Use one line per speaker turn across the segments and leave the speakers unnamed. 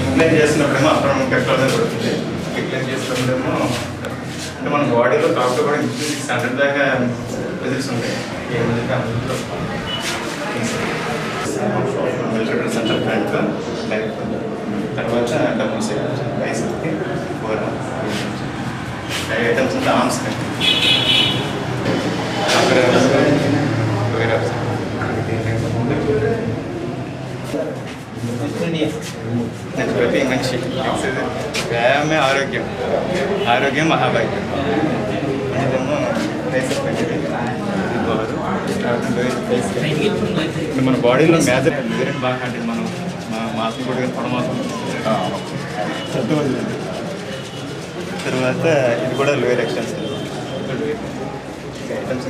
ఇంప్లైన్ చేస్తున్నప్పుడేమో అప్పుడు పెట్రోల్ పడుతుంది. ఇంప్లైన్ చేస్తున్నప్పుడేమో అంటే మన బాడీలో టాప్లో కూడా 600 దాకా రిజల్ట్స్ ఉంటాయి. ఏమంటే అందులో సెంటర్ ఫ్రంట్ లైఫ్ తర్వాత డబుల్ సైడ్ బైసెప్కి 4 ఐటమ్స్ అంటే ఆర్మ్స్ ప్రతి మనిషి వ్యాయామే ఆరోగ్యం, ఆరోగ్యం మహాభాగ్యం. ఇదేమో మన బాడీలో మేజర్ యూరిన్ బాగా అంటే మనం మాసం కూడా పొడమాసం తర్వాత ఇది కూడా లోయర్ ఎక్స్టెన్షన్ ఐటమ్స్.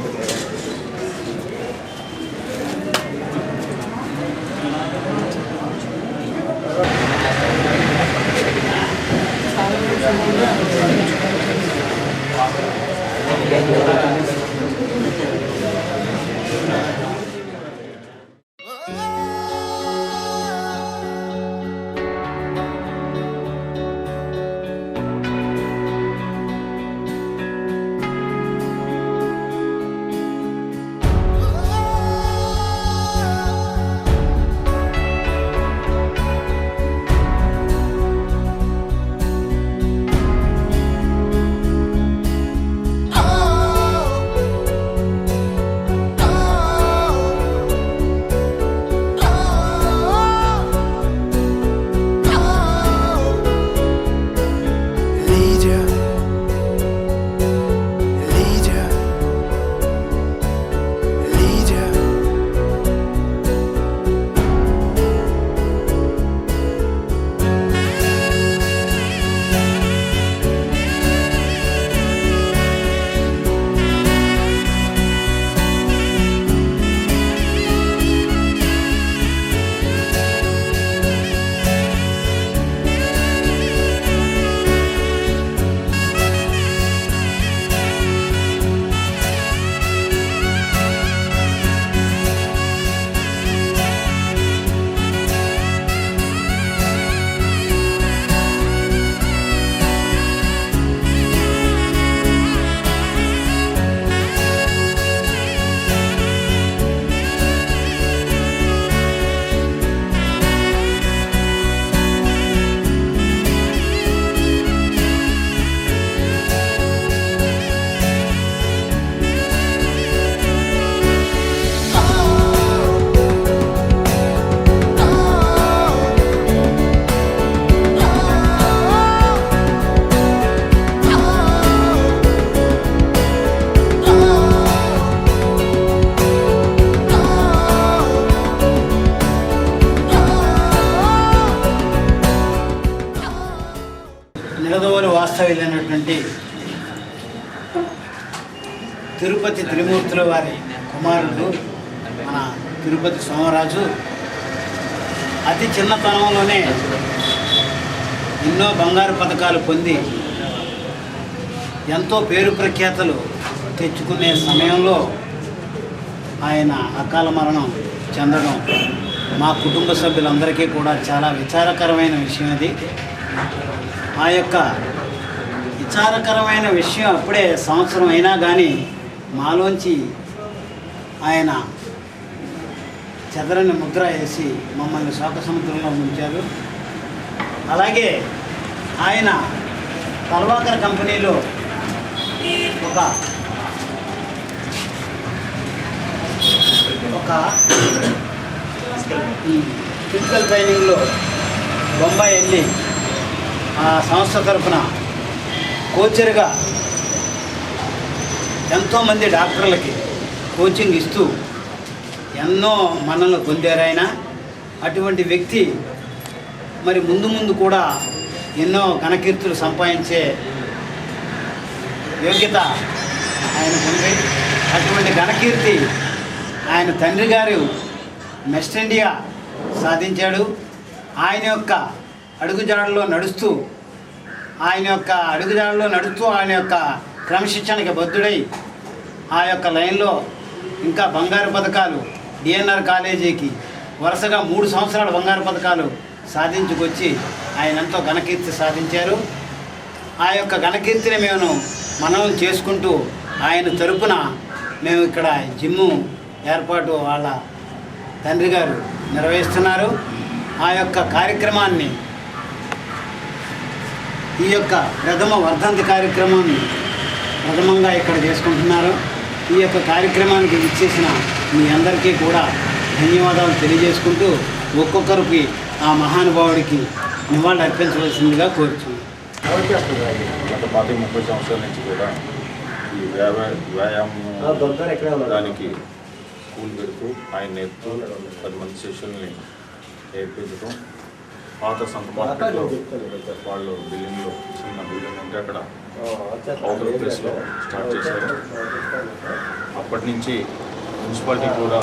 నిడదవోలు వాస్తవ్యులైనటువంటి తిరుపతి త్రిమూర్తుల వారి కుమారుడు మన తిరుపతి సోమరాజు అతి చిన్నతనంలోనే ఎన్నో బంగారు పథకాలు పొంది ఎంతో పేరు ప్రఖ్యాతలు తెచ్చుకునే సమయంలో ఆయన అకాల మరణం చెందడం మా కుటుంబ సభ్యులందరికీ కూడా చాలా విచారకరమైన విషయం. అది ఆ యొక్క విచారకరమైన విషయం అప్పుడే సంవత్సరం అయినా కానీ మాలోంచి ఆయన చెదరని ముద్ర వేసి మమ్మల్ని శోక సముద్రంలో ఉంచారు. అలాగే ఆయన తల్వాకర్ కంపెనీలో ఒక ఫిజికల్ ట్రైనింగ్లో బొంబాయి వెళ్ళి ఆ సంస్థ తరఫున కోచర్గా ఎంతోమంది డాక్టర్లకి కోచింగ్ ఇస్తూ ఎన్నో మన్ననలు పొందారు ఆయన. అటువంటి వ్యక్తి మరి ముందు ముందు కూడా ఎన్నో ఘనకీర్తులు సంపాదించే యోగ్యత ఆయనకు ఉంది. అటువంటి ఘనకీర్తి ఆయన తండ్రి గారు వెస్ట్ ఇండియా సాధించాడు. ఆయన యొక్క అడుగుజాడల్లో నడుస్తూ ఆయన యొక్క క్రమశిక్షణకి బద్ధుడై ఆ యొక్క లైన్లో ఇంకా బంగారు పథకాలు డిఎన్ఆర్ కాలేజీకి వరుసగా 3 సంవత్సరాల బంగారు పథకాలు సాధించుకొచ్చి ఆయన ఎంతో ఘనకీర్తి సాధించారు. ఆ యొక్క ఘనకీర్తిని మేము మననం చేసుకుంటూ ఆయన తరపున మేము ఇక్కడ జిమ్ము ఏర్పాటు వాళ్ళ తండ్రి గారు నిర్వహిస్తున్నారు. ఆ యొక్క కార్యక్రమాన్ని ఈ యొక్క ప్రథమ వర్ధంతి కార్యక్రమాన్ని ప్రథమంగా ఇక్కడ చేసుకుంటున్నారు. ఈ యొక్క కార్యక్రమానికి ఇచ్చేసిన మీ అందరికీ కూడా ధన్యవాదాలు తెలియజేసుకుంటూ ఒక్కొక్కరికి ఆ మహానుభావుడికి నివాళులు అర్పించవలసిందిగా కోరుచున్నాను.
గత 30 సంవత్సరాల నుంచి కూడా ఈ వ్యాయామం దానికి స్కూల్ పెడుతూ ఆయన నేర్పుతూ 10 మంది శిష్యుల్ని నేర్పించడం. పాత సంత మార్కెట్లో వాళ్ళు బిల్డింగ్లో చిన్న బిల్డింగ్ ఉంటే అక్కడ అవుటర్ ప్లేస్లో స్టార్ట్ చేశారు. అప్పటి నుంచి మున్సిపాలిటీ కూడా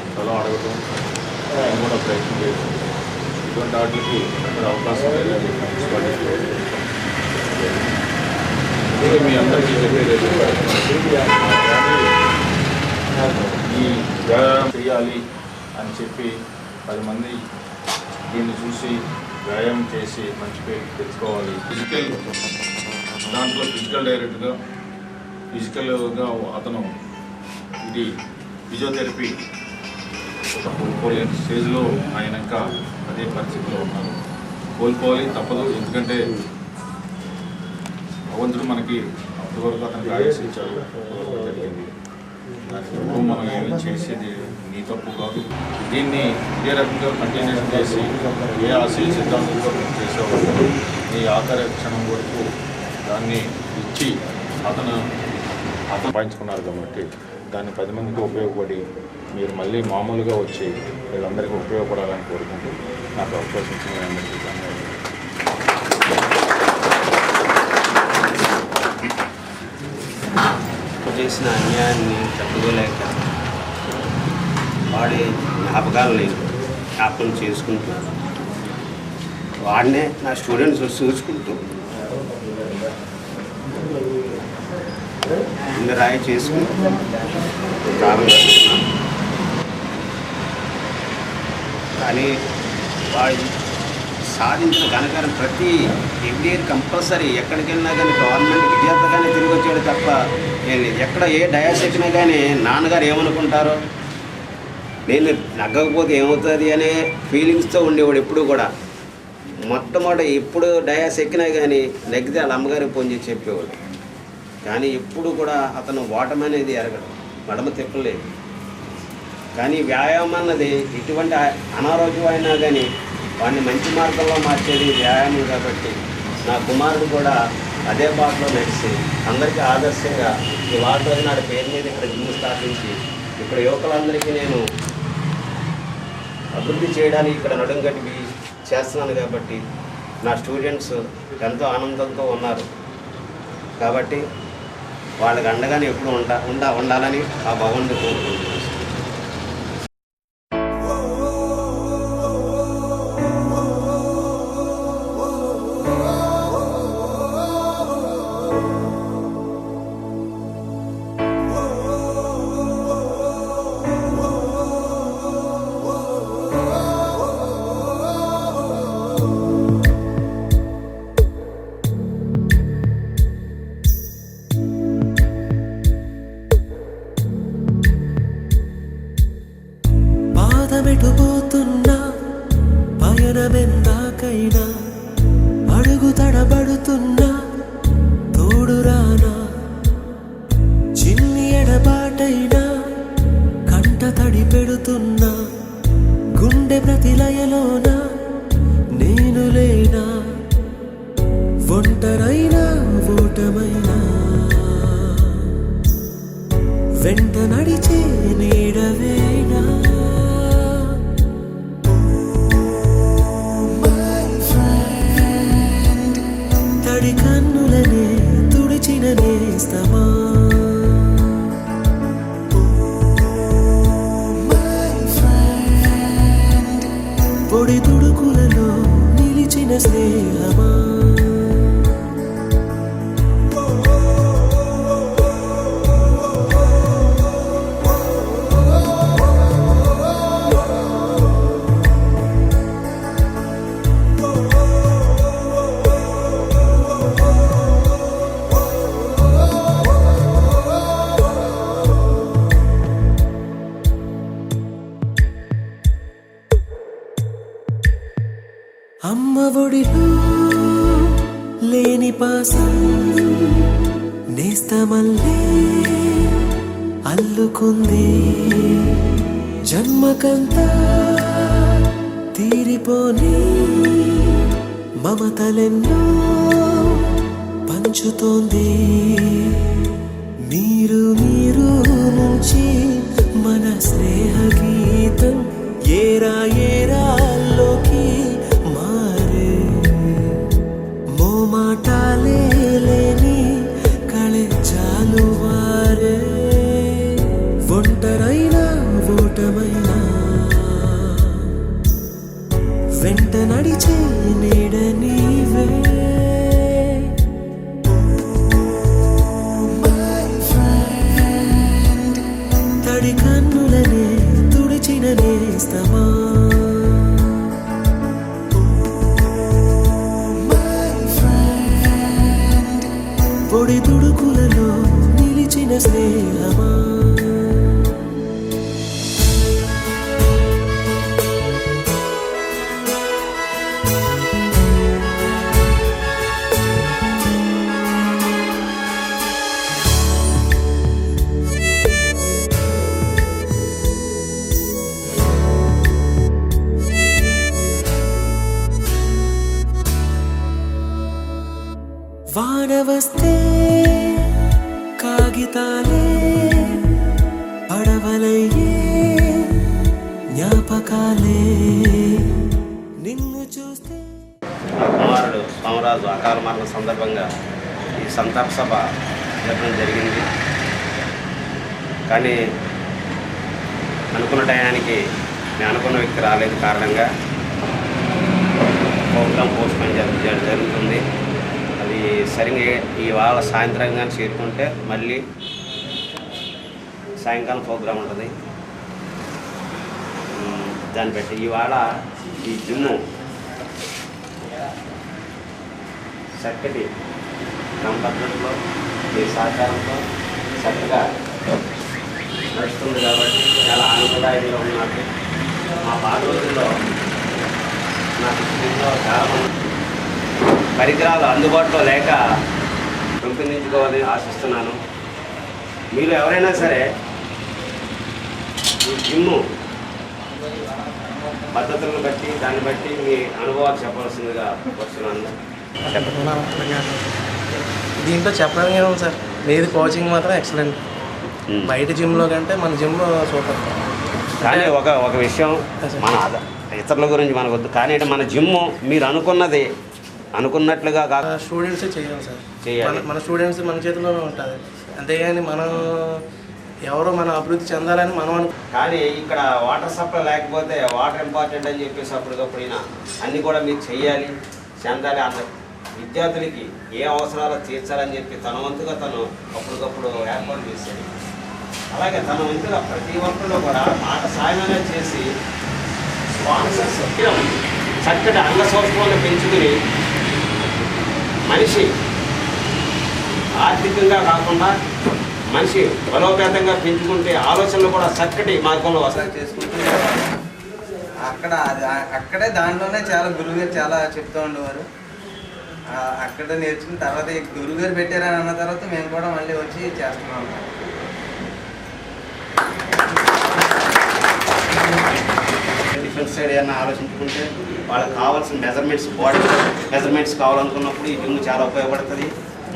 స్థలం అడగటం, ఆయన కూడా ప్రయత్నం చేయడం, ఇటువంటి వాటికి అక్కడ అవకాశం లేదని మున్సిపాలిటీ మీ అందరికీ చెప్పేది ఈ వ్యాయామం చేయాలి అని చెప్పి 10 మంది దీన్ని చూసి వ్యాయామం చేసి మంచి పేరు తెచ్చుకోవాలి. దాంట్లో ఫిజికల్ డైరెక్ట్గా ఫిజికల్గా అతను ఇది ఫిజియోథెరపీ కోల్పోలేని స్టేజ్లో ఆయన ఇంకా అదే పరిస్థితిలో ఉన్నారు. కోల్పోవాలి తప్పదు, ఎందుకంటే భగవంతుడు మనకి అంతవరకు అతనికి ఆయుష్ ఇచ్చాడు, జరిగింది. దానికి మనం ఏమి చేసేది నీ తప్పు కాదు. దీన్ని ఇదే రకంగా కంటిన్యూ చేసి ఏ ఆశయ సిద్ధాంతంతో చేసేవాళ్ళు ఈ ఆఖరి క్షణం వరకు దాన్ని ఇచ్చి అతను సంపాదించుకున్నారు. కాబట్టి దాన్ని 10 మందికి ఉపయోగపడి మీరు మళ్ళీ మామూలుగా వచ్చి వీళ్ళందరికీ ఉపయోగపడాలని కోరుకుంటూ నాకు అవకాశం ఇచ్చిన అందరికీ ధన్యవాదాలు.
చేసిన అన్యాయాన్ని తట్టుకోలేక వాడి జ్ఞాపకాలని జ్ఞాపకం చేసుకుంటూ వాడినే నా స్టూడెంట్స్ చూసుకుంటూ రాయి చేసుకుని ప్రారంభిస్తున్నాను. కానీ వాడి సాధించిన ఘనకారం ప్రతి ఎవ్రీ ఇయర్ కంపల్సరీ ఎక్కడికి వెళ్ళినా కానీ గవర్నమెంట్ విద్యార్థిగానే తిరిగి వచ్చాడు తప్ప ఎక్కడ ఏ డయాస్ ఎక్కినా కానీ నాన్నగారు ఏమనుకుంటారో, నేను నగ్గకపోతే ఏమవుతుంది అనే ఫీలింగ్స్తో ఉండేవాడు ఎప్పుడు కూడా. మొట్టమొదటి ఎప్పుడు డయాస్ ఎక్కినా కానీ నెగ్గితే వాళ్ళ అమ్మగారికి ఫోన్ చేసి చెప్పేవాడు. కానీ ఎప్పుడు కూడా అతను ఓటమి అనేది ఎరగడు, మడమ తిప్పలేదు. కానీ వ్యాయామం అన్నది ఎటువంటి అనారోగ్యం అయినా కానీ వాడిని మంచి మార్గంలో మార్చేది వ్యాయామం. కాబట్టి నా కుమారుడు కూడా అదే బాటలో నడిచి అందరికీ ఆదర్శంగా ఈ వాటి రోజు నాడు పేరు మీద ఇక్కడ జిమ్ స్థాపించి ఇక్కడ యువకులందరికీ నేను అభివృద్ధి చేయడానికి ఇక్కడ నడుం గట్టి చేస్తున్నాను. కాబట్టి నా స్టూడెంట్స్ ఎంతో ఆనందంతో ఉన్నారు. కాబట్టి వాళ్ళకి అండగానే ఎప్పుడు ఉండాలని ఆ భగవంతుని కోరుకుంటున్నాను.
పాదమెటుపోతున్నా పయనమెందాకైనా అడుగు తడబడుతున్నా తోడురానా, చిన్ని ఎడబాటైనా కంట తడి పెడుతున్నా గుండె ప్రతిలయలోన నేను లేనా, ఒంటరైనా ఓటమైనా వెంట నడిచే నీడవేనా. తడి కన్నులనే తుడిచిన నేస్తమా, పొడి తుడుకులలో నిలిచిన స్నేహమా అమ్మ ఒడిలో లేని పాసం నేస్తమల్లే అల్లుకుంది జన్మకంతా తీరిపోని మమతలెన్నో పంచుతోంది మీరు నుంచి మన స్నేహ గీతం ఏరా ఏరాల్లోకి మారే మోమాటాలే లేని కళెచ్చాలు వారే ఒంటరైనా ఓటమైనా వెంట నడిచే నీడ నీవే తడి కన్నులనే తుడిచిన నేస్తమా పొడి తుడుకులలో నిలిచిన స్నేహమా వాన వస్తే కాగితాలే పడవలయ్యే జ్ఞాపకాలే నిన్ను చూస్తే
కుమారుడు సోమరాజు అకాల మరణ సందర్భంగా ఈ సంతాప సభ జరగడం జరిగింది. కానీ అనుకున్న టయానికి నేను అనుకున్న వ్యక్తి రాలేదు కారణంగా ప్రోగ్రామ్ పోస్ట్పోన్ జరుగుతుంది. అది సరిగ్గా ఇవాళ సాయంత్రం కానీ చేరుకుంటే మళ్ళీ సాయంకాలం ప్రోగ్రాం ఉంటుంది. దాన్ని బట్టి ఇవాళ ఈ జిమ్ము చక్కటి క్రమ పద్ధతిలో మీ సహకారంతో చక్కగా నడుస్తుంది కాబట్టి చాలా ఆనందదాయకంగా ఉన్నది. మా పాత రోజుల్లో నాకు జిమ్లో చాలామంది పరికరాలు అందుబాటులో లేక పెంపొందించుకోవాలని ఆశిస్తున్నాను. మీరు ఎవరైనా సరే ఈ జిమ్ము పద్ధతులను బట్టి దాన్ని బట్టి మీ అనుభవాలు చెప్పవలసిందిగా వస్తున్నాను.
దీంట్లో చెప్పడానికి ఏమో సార్, మీది కోచింగ్ మాత్రం ఎక్సలెంట్. బయట జిమ్లో కంటే మన జిమ్లో సూపర్.
కానీ ఒక విషయం, మన ఇతరుల గురించి మనకు వద్దు, కానీ మన జిమ్ము మీరు అనుకున్నట్లుగా కాక
స్టూడెంట్సే చేయాలి సార్.
చేయాలి.
మన స్టూడెంట్స్ మన చేతిలోనే ఉంటుంది. అంతేగాని మనం ఎవరో మనం అభివృద్ధి చెందాలని మనం
కానీ ఇక్కడ వాటర్ సప్లై లేకపోతే వాటర్ ఇంపార్టెంట్ అని చెప్పేసి అప్పటికప్పుడైనా అన్నీ కూడా మీరు చెయ్యాలి, చెందాలి. అంత విద్యార్థులకి ఏ అవసరాలు తీర్చాలని చెప్పి తన వంతుగా తను అప్పటికప్పుడు ఏర్పాటు చేసేది. అలాగే తన వంతుగా ప్రతి ఒక్కరిలో కూడా మాట సాయమైనా చేసి స్పాన్సర్స్ చక్కటి అంగసౌష్ఠవాన్ని పెంచుకుని మనిషి ఆర్థికంగా కాకుండా మనిషి బలోపేతంగా పెంచుకుంటే ఆలోచనలు కూడా చక్కటి మార్గంలో వస్తాయి.
చేసుకుంటూ అక్కడే దాంట్లోనే చాలా గురువుగారు చాలా చెప్తూ ఉండేవారు. అక్కడ నేర్చుకున్న తర్వాత గురువుగారు పెట్టారని అన్న తర్వాత మేము కూడా మళ్ళీ వచ్చి చేస్తున్నాం.
డిఫెన్స్ సైడ్ ఏమైనా ఆలోచించుకుంటే వాళ్ళకి కావాల్సిన బాడీ మెజర్మెంట్స్ కావాలనుకున్నప్పుడు ఈ జిమ్ చాలా ఉపయోగపడుతుంది.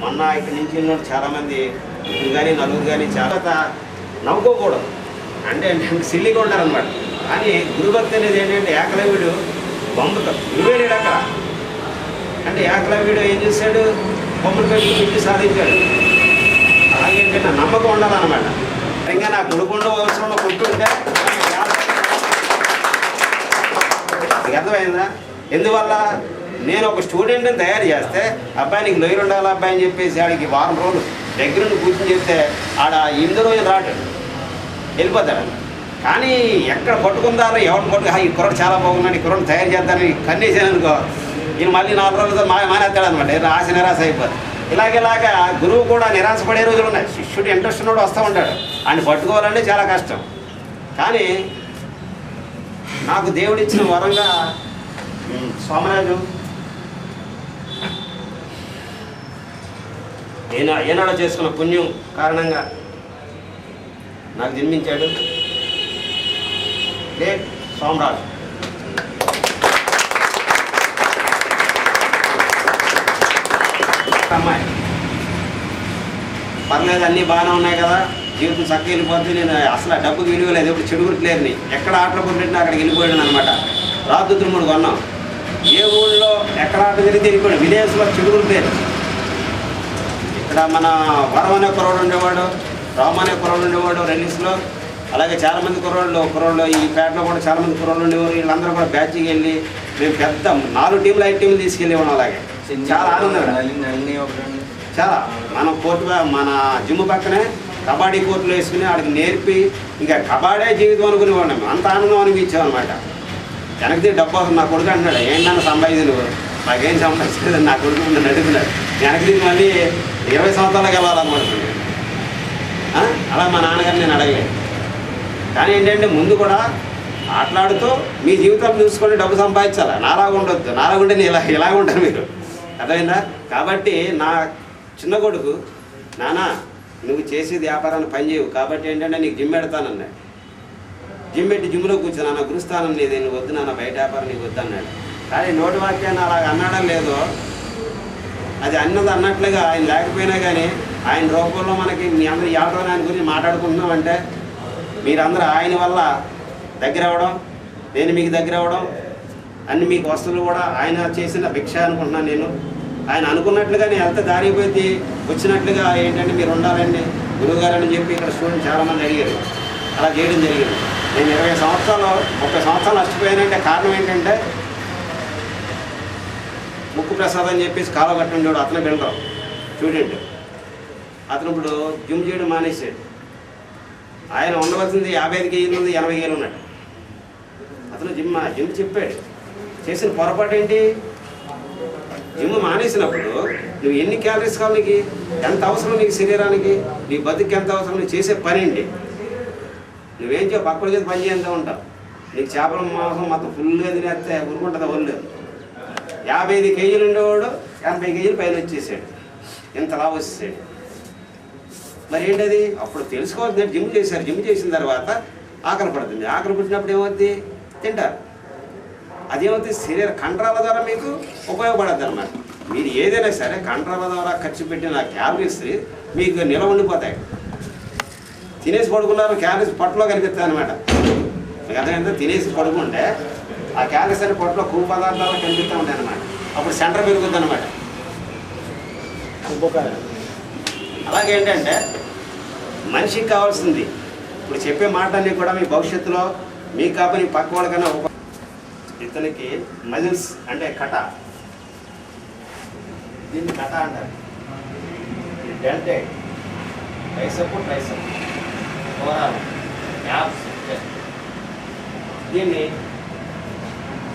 మొన్న ఇక్కడి నుంచి వెళ్ళిన చాలామంది కానీ నలుగురు కానీ చాలా నవ్వుకోకూడదు, అంటే సిల్లిగా ఉంటారనమాట. కానీ గురుభక్తి అనేది ఏంటంటే ఏకలవ్యుడు బొమ్మతో గురువే లేడు అక్కడ. అంటే ఏకలవ్యుడు ఏం చేశాడు, బొమ్మలు పెట్టి విద్య సాధించాడు. అలాగేంటంటే నమ్మకం ఉండాలన్నమాట. ఇంకా నాకు కొడుకుండో అవసరం కొట్టుంటే మీకు అర్థమైందా? ఎందువల్ల నేను ఒక స్టూడెంట్ని తయారు చేస్తే అబ్బాయి నీకు లొయ్యలు ఉండాలి అబ్బాయి అని చెప్పేసి ఆడికి వారం రోజులు దగ్గరుండి కూర్చొని చెప్తే ఆడ 8వ రోజు రాడు, వెళ్ళిపోతాడు. కానీ ఎక్కడ పట్టుకుందారో ఎవరిని పట్టుకు ఈ కుర్రడు చాలా బాగున్నాడు, ఈ కుర్రను తయారు చేద్దామని కన్నేసాను అనుకో, ఈయన మళ్ళీ 4 రోజులతో మానేస్తాడు అనమాట. ఆశ నిరాశ అయిపోతుంది. ఇలాగ గురువు కూడా నిరాశపడే రోజులు ఉన్నాయి. శిష్యుడు ఇంట్రెస్ట్ ఉన్నాడు వస్తూ ఉంటాడు, ఆయన పట్టుకోవాలంటే చాలా కష్టం. కానీ నాకు దేవుడిచ్చిన వరంగా సోమరాజు ఏనాడో చేసుకున్న పుణ్యం కారణంగా నాకు జన్మించాడు సోమరాజు. అమ్మాయి పర్లేదు, అన్నీ బాగానే ఉన్నాయి కదా, జీవితం చక్కగా వెళ్ళిపోతుంది. నేను అసలు ఆ డబ్బుకి విలువ లేదు, ఇప్పుడు చెడుగురు ప్లేయర్ని ఎక్కడ ఆటలు కొట్టినా అక్కడికి వెళ్ళిపోయాడు అనమాట. రాదుద్రుముడు కొన్నాం, ఏ ఊళ్ళో ఎక్కడ ఆట తిరిగి వెళ్ళిపోయాడు. విలేజ్లో చెడుగురు ప్లేయర్. ఇక్కడ మన వరం అనే కుర్రోడు ఉండేవాడు, రామ్ అనే కుర్రోడు ఉండేవాడు రిలీజ్లో. అలాగే చాలామంది కుర్రోళ్ళు ఈ పేటలో కూడా చాలామంది కుర్రోళ్ళు ఉండేవారు. వీళ్ళందరూ కూడా బ్యాచ్కి వెళ్ళి మేము పెద్ద 4 టీంలు 5 టీంలు తీసుకెళ్ళేవాళ్ళం. అలాగే చాలా ఆనందం. చాలా మనం మన జిమ్ పక్కనే కబడ్డీ కోర్టులో వేసుకుని వాడికి నేర్పి ఇంకా కబడ్డే జీవితం అనుకునేవాడిని. అంత ఆనందం అనిపించాం అనమాట. వెనక్కి డబ్బు వస్తుంది. నా కొడుకు అంటున్నాడు, ఏంటన్నా సంపాదించు, నాకేం సంపాదించలేదు, నా కొడుకు నన్ను అడుగుతున్నాడు. వెనక్కి మళ్ళీ 20 సంవత్సరాలకు వెళ్ళాలనుకుంటున్నాను. అలా మా నాన్నగారు నేను అడగలేదు. కానీ ఏంటంటే ముందు కూడా ఆటలాడుతూ మీ జీవితాలు చూసుకొని డబ్బు సంపాదించాలి. నాలాగా ఉండొద్దు, నాలాగా ఉంటే నేను ఇలాగ ఉంటాను మీరు, అర్థమైందా? కాబట్టి నా చిన్న కొడుకు, నాన్న నువ్వు చేసేది వ్యాపారాన్ని పని చేయవు కాబట్టి ఏంటంటే నీకు జిమ్ పెడతానన్నాడు. జిమ్ పెట్టి జిమ్లో కూర్చొని నాన్న గురుస్థానం లేదు, నువ్వు వద్దు నాన్న, బయట వ్యాపారం నీకు వద్దు అన్నాడు. కానీ నోటి వాక్యాన్ని అలాగ అన్నాడో లేదో, అది అన్నట్లుగా ఆయన లేకపోయినా కానీ ఆయన రూపంలో మనకి మీ అందరూ ఎవరైనా ఆయన గురించి మాట్లాడుకుంటున్నామంటే మీరందరూ ఆయన వల్ల దగ్గర అవ్వడం, నేను మీకు దగ్గర అవ్వడం, అన్ని మీకు వస్తువులు కూడా ఆయన చేసిన భిక్ష అనుకుంటున్నాను నేను. ఆయన అనుకున్నట్లుగా నేను ఎంత దారిపోతే వచ్చినట్లుగా ఏంటంటే మీరు ఉండాలండి గురువుగారు అని చెప్పి ఇక్కడ స్టూడెంట్ చాలామంది అడిగారు. అలా చేయడం జరిగింది. నేను 20 సంవత్సరాలు 30 సంవత్సరాలు నష్టపోయానంటే కారణం ఏంటంటే ముక్కు ప్రసాద్ అని చెప్పేసి కాలువ కట్టుండేవాడు. అతను బిల్డర్ స్టూడెంట్. అతను ఇప్పుడు జిమ్ చేయడం మానేసాడు. ఆయన ఉండవలసింది 55 కేజీలు ఉంది, 80 కేజీలు ఉన్నాడు. అతను జిమ్ చెప్పాడు. చేసిన పొరపాటు ఏంటి? జిమ్ మానేసినప్పుడు నువ్వు ఎన్ని క్యాలరీస్ కావాలి, నీకు ఎంత అవసరం, నీకు శరీరానికి, నీ బతుకు ఎంత అవసరం, నువ్వు చేసే పని ఏంటి? నువ్వేం చేయ పక్కన చేసి పని చేస్తూ ఉంటావు. నీకు చేపల మాంసం మొత్తం ఫుల్గా తినేస్తే ఊరుకుంటుంది ఒళ్ళు. 55 కేజీలు ఉండేవాడు 80 కేజీలు పైన వచ్చేసాడు. ఇంతలా వచ్చేసాడు. మరి ఏంటది? అప్పుడు తెలుసుకోవాల్సింది, జిమ్ చేశారు. జిమ్ చేసిన తర్వాత ఆకలి పడుతుంది. ఆకలి పుట్టినప్పుడు ఏమవుద్ది? తింటారు. అదేమవుతుంది? శరీర కండరాల ద్వారా మీకు ఉపయోగపడద్దు అనమాట. మీరు ఏదైనా సరే కండరాల ద్వారా ఖర్చు పెట్టిన క్యాలరీస్ మీకు నిల్వ ఉండిపోతాయి. తినేసి పడుకున్నారు, క్యాలరీస్ పొట్టలో కనిపిస్తాయి అనమాట. మీకు అర్థమైందా? తినేసి పడుకుంటే ఆ క్యాలరీస్ అనే పొట్టలో కొవ్వు పదార్థాలు కనిపిస్తూ ఉంటాయి అనమాట. అప్పుడు సెంటర్ పెరుగుతుంది అనమాట. అలాగేంటంటే మనిషికి కావాల్సింది ఇప్పుడు చెప్పే మాటలన్నీ కూడా మీ భవిష్యత్తులో మీకు కాపని పక్క వాళ్ళకన్నా ఇతనికి మజిల్స్ అంటే కట, దీన్ని కట అంటారు. డెల్టే, ట్రైసెప్, ఓవరాల్ యాప్స్. దీన్ని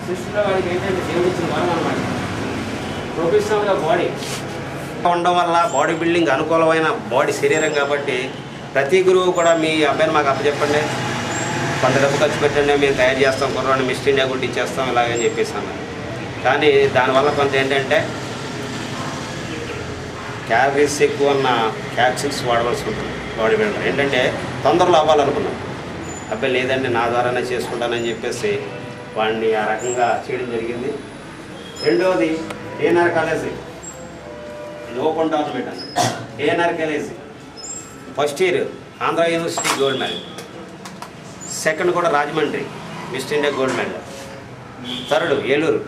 సృష్టిలో వాడికి ఏంటంటే దేవుడిచ్చిన వరం అన్నమాట. ప్రొఫెషనల్గా బాడీ ఉండడం వల్ల బాడీ బిల్డింగ్ అనుకూలమైన బాడీ శరీరం కాబట్టి ప్రతి గురువు కూడా మీ అబ్బాయిని మాకు అప్పచెప్పండి, కొంత డబ్బు ఖర్చు పెట్టండి, మేము తయారు చేస్తాం, కుర్రాన్ని మిస్ట్ ఇండియా కూడా ఇచ్చేస్తాం ఇలాగని చెప్పేసి అన్నారు. కానీ దానివల్ల కొంత ఏంటంటే క్యాలరీస్ ఎక్కువ ఉన్న క్యాప్సిల్స్ వాడవలసి ఉంటుంది. బాడీ బిల్డర్ ఏంటంటే తొందరలో అవ్వాలనుకున్నాం. అబ్బాయి లేదండి నా ద్వారానే చేసుకుంటానని చెప్పేసి వాడిని ఆ రకంగా చేయడం జరిగింది. రెండవది ఏఎన్ఆర్ కాలేజీ, ఇది ఓపెన్ టోర్నమెంట్ అన్న. ANR college first year Andhra university gold medal, second కూడా రాజమండ్రి మిస్ట్ India gold medal, third Eluru.